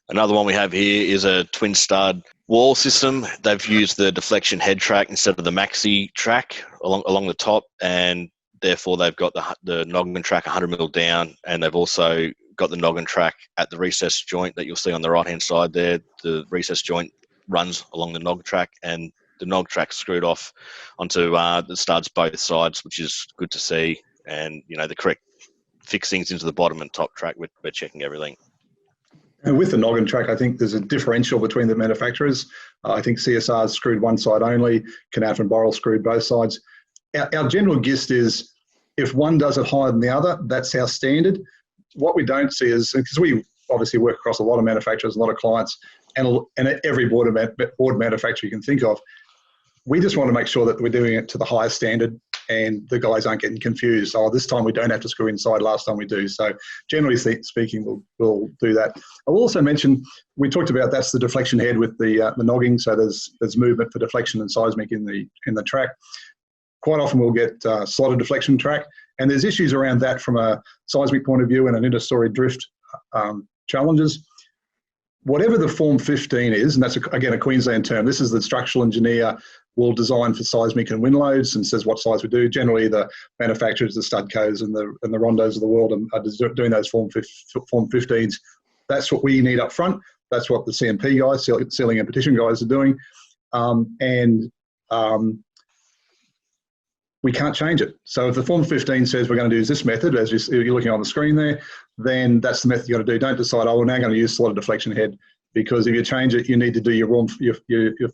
Another one we have here is a twin stud wall system. They've used the deflection head track instead of the maxi track along the top, and therefore they've got the noggin track 100mm down, and they've also got the noggin track at the recess joint that you'll see on the right-hand side there. The recess joint runs along the noggin track, and the nog track screwed off onto the studs both sides, which is good to see. And, the correct fixings into the bottom and top track, we're checking everything. And with the noggin track, I think there's a differential between the manufacturers. I think CSR's screwed one side only, Knauf and Boral screwed both sides. Our general gist is if one does it higher than the other, that's our standard. What we don't see is, because we obviously work across a lot of manufacturers, a lot of clients, and every board manufacturer you can think of, we just want to make sure that we're doing it to the highest standard and the guys aren't getting confused. Oh, this time we don't have to screw inside, last time we do. So generally speaking, we'll do that. I'll also mention, we talked about that's the deflection head with the nogging. So there's movement for deflection and seismic in the track. Quite often we'll get slotted deflection track, and there's issues around that from a seismic point of view and an inter-story drift challenges. Whatever the Form 15 is, and that's again a Queensland term, this is the structural engineer will design for seismic and wind loads and says what size we do. Generally, the manufacturers, the Studcos and the Rondos of the world are doing those Form 15s. That's what we need up front. That's what the CMP guys, sealing and petition guys, are doing. We can't change it. So if the Form 15 says we're going to use this method, as you're looking on the screen there, then that's the method you've got to do. Don't decide, we're now going to use slotted deflection head, because if you change it, you need to do your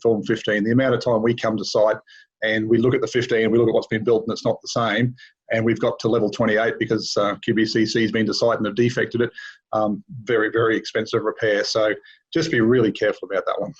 Form 15. The amount of time we come to site and we look at the 15, we look at what's been built and it's not the same, and we've got to level 28 because QBCC has been to site and have defected it. Very, very expensive repair. So just be really careful about that one.